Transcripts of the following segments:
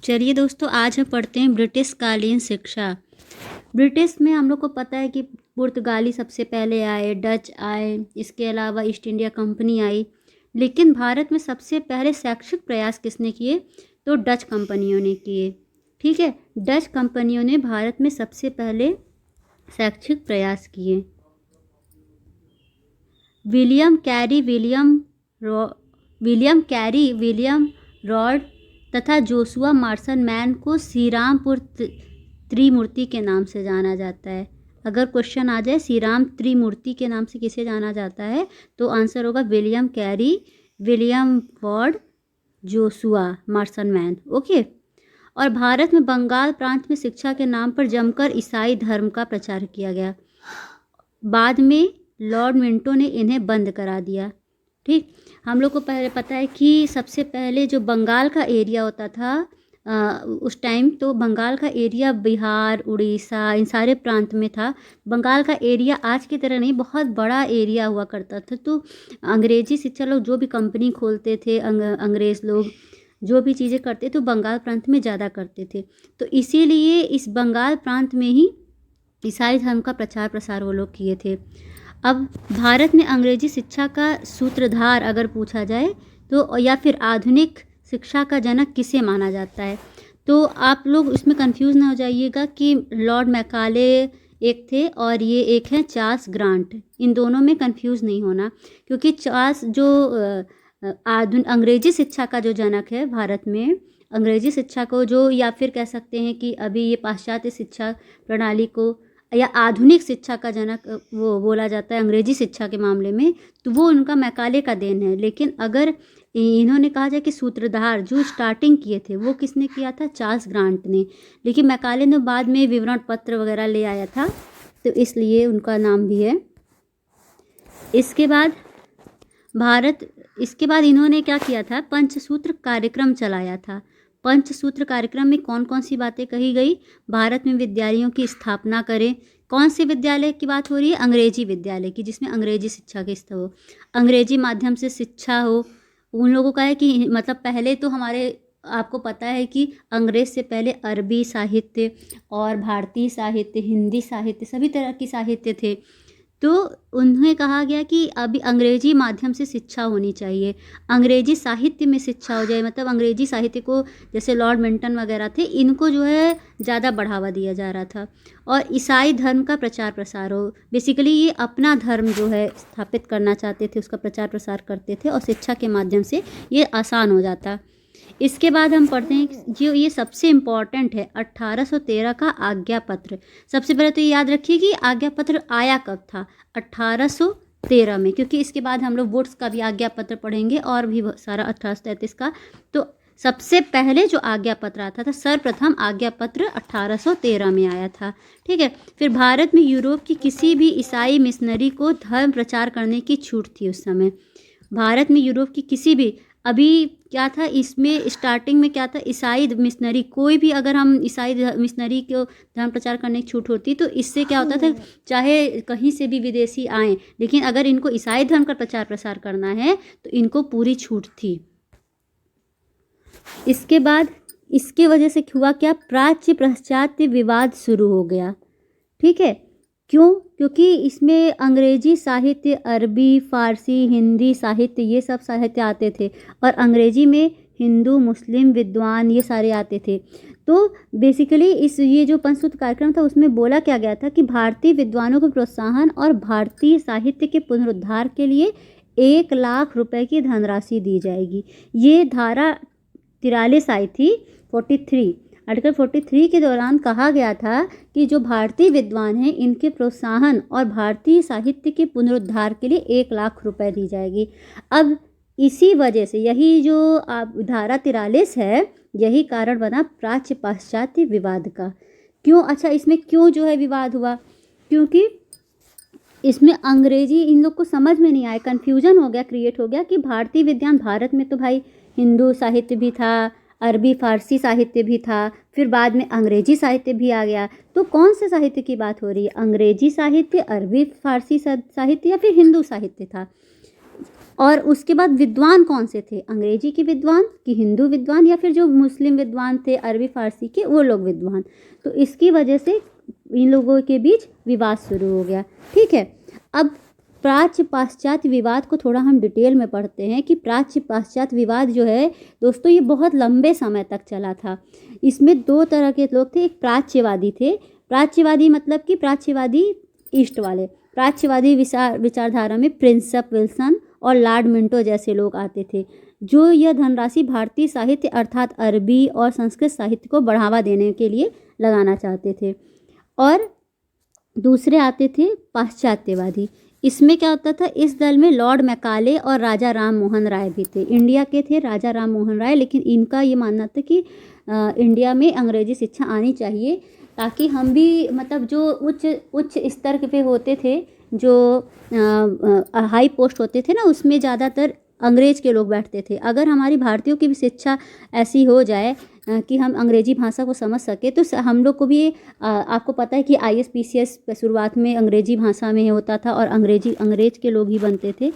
चलिए दोस्तों, आज हम पढ़ते हैं ब्रिटिश कालीन शिक्षा। ब्रिटिश में हम लोग को पता है कि पुर्तगाली सबसे पहले आए, डच आए, इसके अलावा ईस्ट इंडिया कंपनी आई। लेकिन भारत में सबसे पहले शैक्षिक प्रयास किसने किए? तो डच कंपनियों ने किए। ठीक है, डच कंपनियों ने भारत में सबसे पहले शैक्षिक प्रयास किए। विलियम कैरी, विलियम रॉड तथा जोशुआ मार्शन मैन को श्रीरामपुर त्रिमूर्ति के नाम से जाना जाता है। अगर क्वेश्चन आ जाए श्रीराम त्रिमूर्ति के नाम से किसे जाना जाता है, तो आंसर होगा William Carey, William Ward, Joshua Marshman. Okay. और भारत में बंगाल प्रांत में शिक्षा के नाम पर जमकर ईसाई धर्म का प्रचार किया गया। बाद में लॉर्ड मिंटो ने इन्हें बंद करा दिया। ठीक, हम लोग को पहले पता है कि सबसे पहले जो बंगाल का एरिया होता था उस टाइम, तो बंगाल का एरिया बिहार, उड़ीसा, इन सारे प्रांत में था। बंगाल का एरिया आज की तरह नहीं, बहुत बड़ा एरिया हुआ करता था। तो अंग्रेजी शिक्षा लोग जो भी कंपनी खोलते थे, अंग्रेज़ लोग जो भी चीज़ें करते तो बंगाल प्रांत में ज़्यादा करते थे। तो इसीलिए इस बंगाल प्रांत में ही ईसाई धर्म का प्रचार प्रसार वो लोग किए थे। अब भारत में अंग्रेजी शिक्षा का सूत्रधार अगर पूछा जाए तो, या फिर आधुनिक शिक्षा का जनक किसे माना जाता है, तो आप लोग उसमें कंफ्यूज ना हो जाइएगा कि लॉर्ड मैकाले एक थे और ये एक है चार्ल्स ग्रांट। इन दोनों में कंफ्यूज नहीं होना, क्योंकि चार्ल्स जो अंग्रेजी शिक्षा का जो जनक है भारत में, अंग्रेजी शिक्षा को जो, या फिर कह सकते हैं कि अभी ये पाश्चात्य शिक्षा प्रणाली को या आधुनिक शिक्षा का जनक वो बोला जाता है अंग्रेजी शिक्षा के मामले में, तो वो उनका मैकाले का देन है। लेकिन अगर इन्होंने कहा जाए कि सूत्रधार जो स्टार्टिंग किए थे वो किसने किया था? चार्ल्स ग्रांट ने। लेकिन मैकाले ने बाद में विवरण पत्र वगैरह ले आया था, तो इसलिए उनका नाम भी है। इसके बाद इन्होंने क्या किया था? पंचसूत्र कार्यक्रम चलाया था। पंचसूत्र कार्यक्रम में कौन कौन सी बातें कही गई? भारत में विद्यालयों की स्थापना करें। कौन से विद्यालय की बात हो रही है? अंग्रेजी विद्यालय की, जिसमें अंग्रेजी शिक्षा की हो, अंग्रेजी माध्यम से शिक्षा हो। उन लोगों का है कि मतलब पहले तो हमारे, आपको पता है कि अंग्रेज से पहले अरबी साहित्य और भारतीय साहित्य, हिंदी साहित्य, सभी तरह की साहित्य थे। तो उन्हें कहा गया कि अभी अंग्रेजी माध्यम से शिक्षा होनी चाहिए, अंग्रेजी साहित्य में शिक्षा हो जाए। मतलब अंग्रेजी साहित्य को, जैसे लॉर्ड मिंटन वगैरह थे, इनको जो है ज़्यादा बढ़ावा दिया जा रहा था। और ईसाई धर्म का प्रचार प्रसार हो। बेसिकली ये अपना धर्म जो है स्थापित करना चाहते थे, उसका प्रचार प्रसार करते थे, और शिक्षा के माध्यम से ये आसान हो जाता। इसके बाद हम पढ़ते हैं जो ये सबसे इम्पॉर्टेंट है, 1813 का आज्ञा पत्र। सबसे पहले तो ये याद रखिए कि आज्ञा पत्र आया कब था? 1813 में, क्योंकि इसके बाद हम लोग वुड्स का भी आज्ञा पत्र पढ़ेंगे और भी सारा 1833 का। तो सबसे पहले जो आज्ञा पत्र आता था, सर्वप्रथम आज्ञा पत्र 1813 में आया था। ठीक है। फिर भारत में यूरोप की किसी भी ईसाई मिशनरी को धर्म प्रचार करने की छूट थी उस समय। भारत में यूरोप की किसी भी, अभी क्या था इसमें स्टार्टिंग में क्या था, ईसाई मिशनरी, कोई भी अगर हम ईसाई मिशनरी को धर्म प्रचार करने की छूट होती, तो इससे क्या होता था, चाहे कहीं से भी विदेशी आए, लेकिन अगर इनको ईसाई धर्म का प्रचार प्रसार करना है तो इनको पूरी छूट थी। इसके बाद इसके वजह से हुआ क्या? प्राच्य पाश्चात्य विवाद शुरू हो गया। ठीक है। क्यों? क्योंकि इसमें अंग्रेजी साहित्य, अरबी, फारसी, हिंदी साहित्य, ये सब साहित्य आते थे, और अंग्रेजी में हिंदू, मुस्लिम विद्वान ये सारे आते थे। तो बेसिकली ये जो पंचसूत्र कार्यक्रम था उसमें बोला क्या गया था कि भारतीय विद्वानों को प्रोत्साहन और भारतीय साहित्य के पुनरुद्धार के लिए 1 लाख रुपए की धनराशि दी जाएगी। ये धारा 43 आई थी, 43, आर्टिकल 43 के दौरान कहा गया था कि जो भारतीय विद्वान हैं इनके प्रोत्साहन और भारतीय साहित्य के पुनरुद्धार के लिए 1 लाख रुपए दी जाएगी। अब इसी वजह से यही जो धारा 43 है, यही कारण बना प्राच्य पाश्चात्य विवाद का। क्यों? अच्छा, इसमें क्यों जो है विवाद हुआ? क्योंकि इसमें अंग्रेजी इन लोग को समझ में नहीं आया, कन्फ्यूजन हो गया, क्रिएट हो गया कि भारतीय विद्वान, भारत में तो भाई हिंदू साहित्य भी था, अरबी फारसी साहित्य भी था, फिर बाद में अंग्रेजी साहित्य भी आ गया। तो कौन से साहित्य की बात हो रही है? अंग्रेजी साहित्य, अरबी फारसी साहित्य, या फिर हिंदू साहित्य था? और उसके बाद विद्वान कौन से थे, अंग्रेजी के विद्वान कि हिंदू विद्वान या फिर जो मुस्लिम विद्वान थे अरबी फारसी के वो लोग विद्वान। तो इसकी वजह से इन लोगों के बीच विवाद शुरू हो गया। ठीक है, अब प्राच्य पाश्चात्य विवाद को थोड़ा हम डिटेल में पढ़ते हैं कि प्राच्य पाश्चात्य विवाद जो है दोस्तों ये बहुत लंबे समय तक चला था। इसमें दो तरह के लोग थे, एक प्राच्यवादी थे, प्राच्यवादी मतलब कि प्राच्यवादी ईस्ट वाले, प्राच्यवादी विचारधारा में प्रिंसप विल्सन और लॉर्ड मिंटो जैसे लोग आते थे, जो यह धनराशि भारतीय साहित्य अर्थात अरबी और संस्कृत साहित्य को बढ़ावा देने के लिए लगाना चाहते थे। और दूसरे आते थे पाश्चात्यवादी। इसमें क्या होता था, इस दल में लॉर्ड मैकाले और राजा राम मोहन राय भी थे। इंडिया के थे राजा राम मोहन राय, लेकिन इनका ये मानना था कि इंडिया में अंग्रेजी शिक्षा आनी चाहिए ताकि हम भी मतलब जो उच्च स्तर पे होते थे, जो हाई पोस्ट होते थे ना, उसमें ज़्यादातर अंग्रेज के लोग बैठते थे। अगर हमारी भारतीयों की भी शिक्षा ऐसी हो जाए कि हम अंग्रेजी भाषा को समझ सके तो हम लोग को भी आपको पता है कि IAS PCS शुरुआत में अंग्रेजी भाषा में होता था और अंग्रेज के लोग ही बनते थे,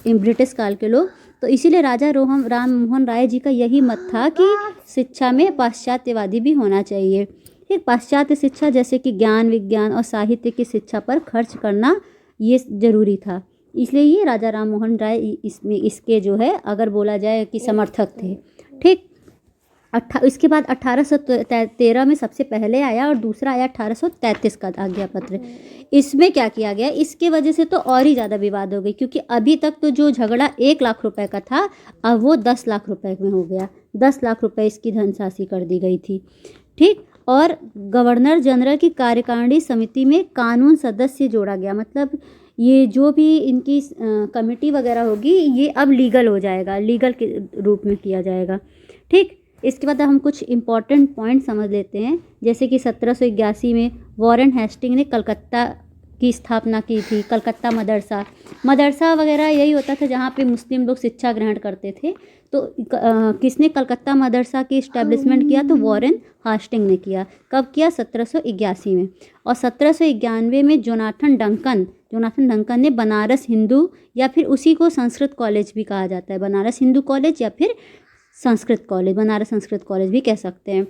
ब्रिटिश काल के लोग। तो इसीलिए राजा राम मोहन राय जी का यही मत था कि शिक्षा में पाश्चात्यवादी भी होना चाहिए। एक पाश्चात्य शिक्षा जैसे कि ज्ञान विज्ञान और साहित्य की शिक्षा पर खर्च करना ये ज़रूरी था, इसलिए ये राजा राम मोहन राय इसके जो है अगर बोला जाए कि समर्थक थे। ठीक, इसके बाद 1813 में सबसे पहले आया और दूसरा आया 1833 का आज्ञा पत्र। इसमें क्या किया गया, इसके वजह से तो और ही ज़्यादा विवाद हो गई, क्योंकि अभी तक तो जो झगड़ा 1 लाख रुपए का था अब वो 10 लाख रुपए में हो गया। 10 लाख रुपए इसकी धनराशि कर दी गई थी। ठीक, और गवर्नर जनरल की कार्यकारिणी समिति में कानून सदस्य जोड़ा गया, मतलब ये जो भी इनकी कमेटी वगैरह होगी ये अब लीगल हो जाएगा, लीगल के रूप में किया जाएगा। ठीक, इसके बाद हम कुछ इम्पॉर्टेंट पॉइंट समझ लेते हैं, जैसे कि 1781 में वॉरेन हेस्टिंग ने कलकत्ता की स्थापना की थी। कलकत्ता मदरसा वगैरह यही होता था जहाँ पे मुस्लिम लोग शिक्षा ग्रहण करते थे। तो किसने कलकत्ता मदरसा की इस्टेब्लिशमेंट किया, तो वॉरेन हेस्टिंग ने किया। कब किया, 1781 में। और 1791 में जोनाथन डंकन ने बनारस हिंदू या फिर उसी को संस्कृत कॉलेज भी कहा जाता है, बनारस हिंदू कॉलेज या फिर संस्कृत कॉलेज, बनारस संस्कृत कॉलेज भी कह सकते हैं।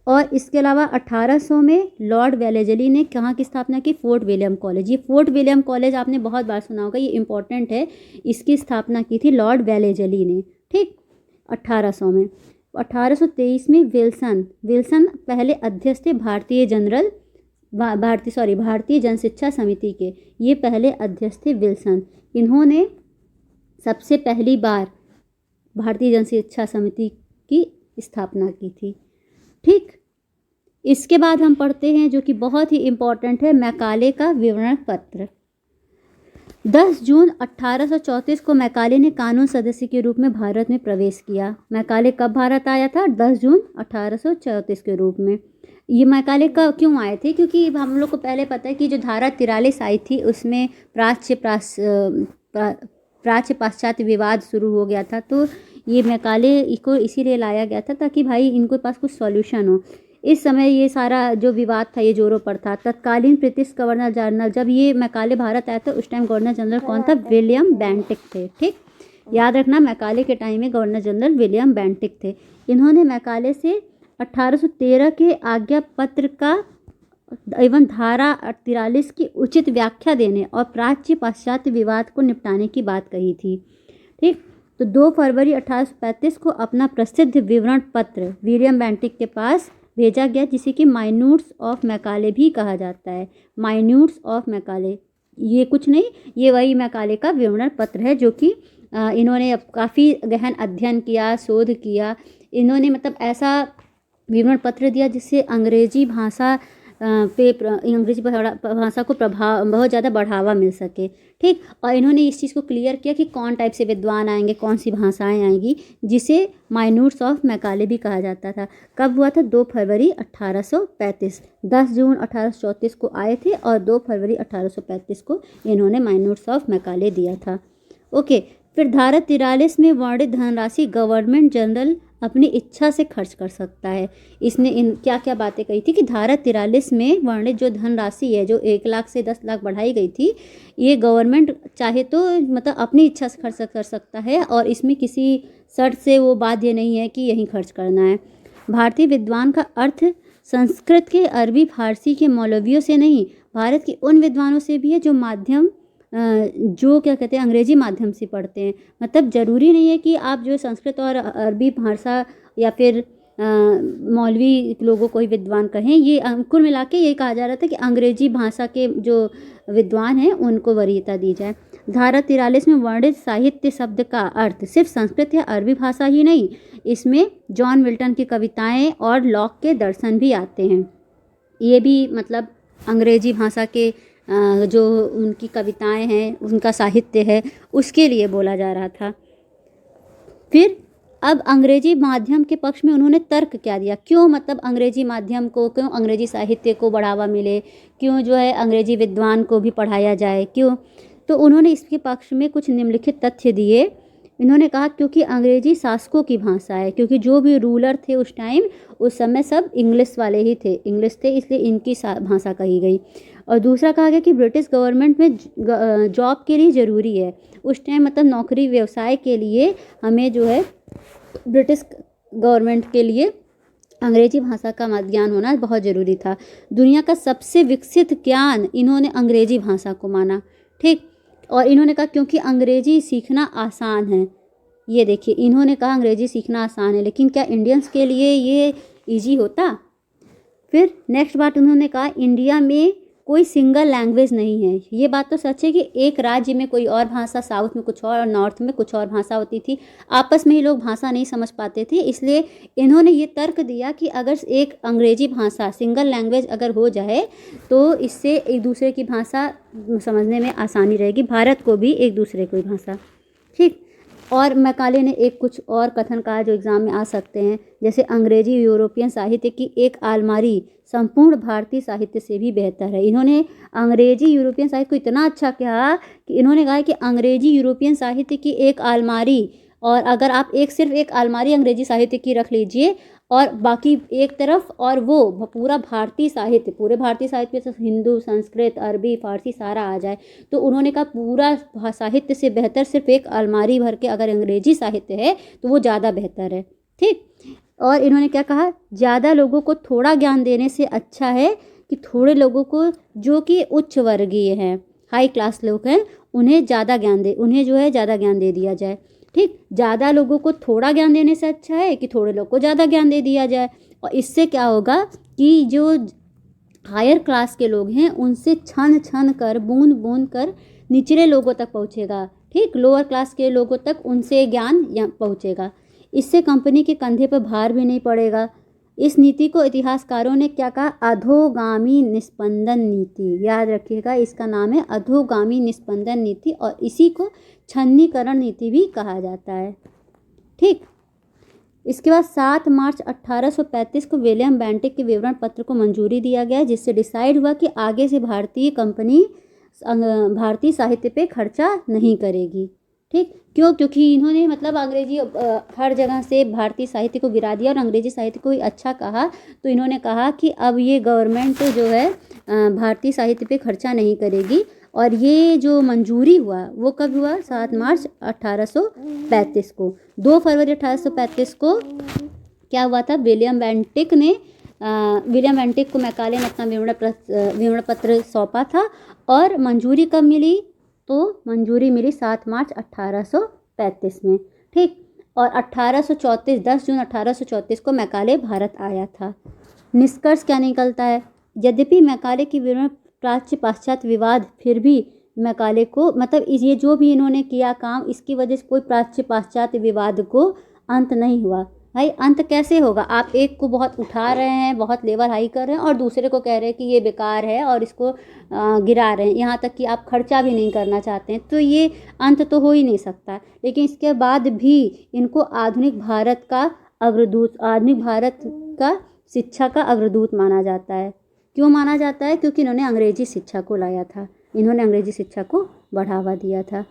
और इसके अलावा 1800 में लॉर्ड वेलेजली ने कहाँ की स्थापना की, फोर्ट विलियम कॉलेज। ये फोर्ट विलियम कॉलेज आपने बहुत बार सुना होगा, ये इंपॉर्टेंट है। इसकी स्थापना की थी लॉर्ड वेलेजली ने। ठीक, 1800 में। 1823 में विल्सन पहले अध्यक्ष थे भारतीय जन शिक्षा समिति के, ये पहले अध्यक्ष थे विल्सन। इन्होंने सबसे पहली बार भारतीय जन शिक्षा समिति की स्थापना की थी। ठीक, इसके बाद हम पढ़ते हैं जो कि बहुत ही इम्पोर्टेंट है, मैकाले का विवरण पत्र। 10 जून 1834 को मैकाले ने कानून सदस्य के रूप में भारत में प्रवेश किया। मैकाले कब भारत आया था, 10 जून 1834 के रूप में। ये मैकाले का क्यों आए थे, क्योंकि हम लोग को पहले पता है कि जो धारा 43 आई थी उसमें प्राच्य पाश्चात्य विवाद शुरू हो गया था। तो ये मैकाले को इसीलिए लाया गया था ताकि भाई इनके पास कुछ सॉल्यूशन हो। इस समय ये सारा जो विवाद था ये जोरों पर था। तत्कालीन ब्रिटिश गवर्नर जनरल, जब ये मैकाले भारत आया था उस टाइम गवर्नर जनरल कौन था, विलियम बेंटिक थे। ठीक, याद रखना मैकाले के टाइम में गवर्नर जनरल विलियम बेंटिक थे। इन्होंने मैकाले से 1813 के आज्ञा पत्र का एवं धारा 43 की उचित व्याख्या देने और प्राच्य पाश्चात्य विवाद को निपटाने की बात कही थी। ठीक, तो 2 फरवरी 1835 को अपना प्रसिद्ध विवरण पत्र विलियम बेंटिक के पास भेजा गया, जिसे कि माइन्यूट्स ऑफ मैकाले भी कहा जाता है। माइन्यूट्स ऑफ मैकाले ये कुछ नहीं, ये वही मैकाले का विवरण पत्र है जो कि इन्होंने काफ़ी गहन अध्ययन किया, शोध किया। इन्होंने मतलब ऐसा विवरण पत्र दिया जिससे अंग्रेजी भाषा को बहुत ज़्यादा बढ़ावा मिल सके। ठीक, और इन्होंने इस चीज़ को क्लियर किया कि कौन टाइप से विद्वान आएंगे, कौन सी भाषाएं आएंगी, जिसे माइन्यूट्स ऑफ मैकाले भी कहा जाता था। कब हुआ था, 2 फरवरी 1835। 10 जून 1834 को आए थे और 2 फरवरी 1835 को इन्होंने माइन्यूट्स ऑफ मैकाले दिया था। ओके, फिर धारा 43 में वर्णित धनराशि गवर्नमेंट जनरल अपनी इच्छा से खर्च कर सकता है। इसने इन क्या क्या बातें कही थी कि धारा 43 में वर्णित जो धनराशि है, जो 1 लाख से 10 लाख बढ़ाई गई थी, ये गवर्नमेंट चाहे तो मतलब अपनी इच्छा से खर्च कर सकता है और इसमें किसी शर्त से वो बाध्य नहीं है कि यहीं खर्च करना है। भारतीय विद्वान का अर्थ संस्कृत के, अरबी, फारसी के मौलवियों से नहीं, भारत के उन विद्वानों से भी है जो माध्यम जो क्या कहते हैं अंग्रेजी माध्यम से पढ़ते हैं। मतलब ज़रूरी नहीं है कि आप जो संस्कृत और अरबी भाषा या फिर मौलवी लोगों को ही विद्वान कहें। ये कुल मिला के ये कहा जा रहा था कि अंग्रेजी भाषा के जो विद्वान हैं उनको वरीयता दी जाए। धारा 43 में वर्णित साहित्य शब्द का अर्थ सिर्फ संस्कृत या अरबी भाषा ही नहीं, इसमें जॉन मिल्टन की कविताएं और लॉक के दर्शन भी आते हैं। ये भी मतलब अंग्रेजी भाषा के जो उनकी कविताएं हैं, उनका साहित्य है, उसके लिए बोला जा रहा था। फिर अब अंग्रेजी माध्यम के पक्ष में उन्होंने तर्क क्या दिया, क्यों मतलब अंग्रेजी माध्यम को, क्यों अंग्रेजी साहित्य को बढ़ावा मिले, क्यों जो है अंग्रेजी विद्वान को भी पढ़ाया जाए, क्यों। तो उन्होंने इसके पक्ष में कुछ निम्नलिखित तथ्य दिए। इन्होंने कहा क्योंकि अंग्रेजी शासकों की भाषा है, क्योंकि जो भी रूलर थे उस टाइम, उस समय सब इंग्लिश वाले ही थे, इंग्लिश थे, इसलिए इनकी भाषा कही गई। और दूसरा कहा गया कि ब्रिटिश गवर्नमेंट में जॉब के लिए ज़रूरी है। उस टाइम मतलब नौकरी व्यवसाय के लिए हमें जो है ब्रिटिश गवर्नमेंट के लिए अंग्रेजी भाषा का ज्ञान होना बहुत ज़रूरी था। दुनिया का सबसे विकसित ज्ञान इन्होंने अंग्रेजी भाषा को माना, ठीक। और इन्होंने कहा क्योंकि अंग्रेजी सीखना आसान है। ये देखिए, इन्होंने कहा अंग्रेजी सीखना आसान है, लेकिन क्या इंडियंस के लिए ये इजी होता। फिर नेक्स्ट बात उन्होंने कहा इंडिया में कोई सिंगल लैंग्वेज नहीं है। ये बात तो सच है कि एक राज्य में कोई और भाषा, साउथ में कुछ और नॉर्थ में कुछ और भाषा होती थी, आपस में ही लोग भाषा नहीं समझ पाते थे। इसलिए इन्होंने ये तर्क दिया कि अगर एक अंग्रेजी भाषा सिंगल लैंग्वेज अगर हो जाए तो इससे एक दूसरे की भाषा समझने में आसानी रहेगी, भारत को भी एक दूसरे की भाषा, ठीक। और मैकाले ने एक कुछ और कथन कहा जो एग्ज़ाम में आ सकते हैं, जैसे अंग्रेजी यूरोपियन साहित्य की एक अलमारी संपूर्ण भारतीय साहित्य से भी बेहतर है। इन्होंने अंग्रेजी यूरोपियन साहित्य को इतना अच्छा कहा कि इन्होंने कहा कि अंग्रेजी यूरोपियन साहित्य की एक अलमारी, और अगर आप सिर्फ एक अलमारी अंग्रेजी साहित्य की रख लीजिए और बाकी एक तरफ, और वो पूरा भारतीय साहित्य, पूरे भारतीय साहित्य में हिंदू, संस्कृत, अरबी, फारसी सारा आ जाए, तो उन्होंने कहा पूरा साहित्य से बेहतर सिर्फ एक अलमारी भर के अगर अंग्रेजी साहित्य है तो वो ज़्यादा बेहतर है, ठीक। और इन्होंने क्या कहा, ज़्यादा लोगों को थोड़ा ज्ञान देने से अच्छा है कि थोड़े लोगों को जो कि उच्च वर्गीय हैं, हाई क्लास लोग हैं, उन्हें जो है ज़्यादा ज्ञान दे दिया जाए, ठीक। ज़्यादा लोगों को थोड़ा ज्ञान देने से अच्छा है कि थोड़े लोग को ज़्यादा ज्ञान दे दिया जाए। और इससे क्या होगा कि जो हायर क्लास के लोग हैं उनसे छन छन कर, बूंद बूंद कर निचले लोगों तक पहुंचेगा, ठीक। लोअर क्लास के लोगों तक उनसे ज्ञान पहुंचेगा। इससे कंपनी के कंधे पर भार भी नहीं पड़ेगा। इस नीति को इतिहासकारों ने क्या कहा, अधोगामी निस्पंदन नीति। याद रखिएगा, इसका नाम है अधोगामी निस्पंदन नीति, और इसी को छन्नीकरण नीति भी कहा जाता है, ठीक। इसके बाद 7 मार्च 1835 को विलियम बेंटिक के विवरण पत्र को मंजूरी दिया गया, जिससे डिसाइड हुआ कि आगे से भारतीय कंपनी भारतीय साहित्य पे खर्चा नहीं करेगी, ठीक। क्यों, क्योंकि इन्होंने मतलब अंग्रेजी हर जगह से भारतीय साहित्य को गिरा दिया और अंग्रेजी साहित्य को ही अच्छा कहा। तो इन्होंने कहा कि अब ये गवर्नमेंट जो है भारतीय साहित्य पे खर्चा नहीं करेगी। और ये जो मंजूरी हुआ वो कब हुआ, 7 मार्च 1835 को। 2 फरवरी 1835 को क्या हुआ था, विलियम बेंटिक को मैकाले ने अपना विवरण पत्र सौंपा था। और मंजूरी कब मिली, तो मंजूरी मिली 7 मार्च 1835 में, ठीक। और 10 जून 1834 को मैकाले भारत आया था। निष्कर्ष क्या निकलता है, यद्यपि मैकाले की विवरण प्राच्य पाश्चात्य विवाद, फिर भी मैकाले को मतलब ये जो भी इन्होंने किया काम, इसकी वजह से कोई प्राच्य पाश्चात्य विवाद को अंत नहीं हुआ। भाई अंत कैसे होगा, आप एक को बहुत उठा रहे हैं, बहुत लेवल हाई कर रहे हैं, और दूसरे को कह रहे हैं कि ये बेकार है और इसको गिरा रहे हैं, यहाँ तक कि आप खर्चा भी नहीं करना चाहते हैं, तो ये अंत तो हो ही नहीं सकता। लेकिन इसके बाद भी इनको आधुनिक भारत का शिक्षा का अग्रदूत माना जाता है। क्यों माना जाता है, क्योंकि इन्होंने अंग्रेजी शिक्षा को लाया था, इन्होंने अंग्रेजी शिक्षा को बढ़ावा दिया था।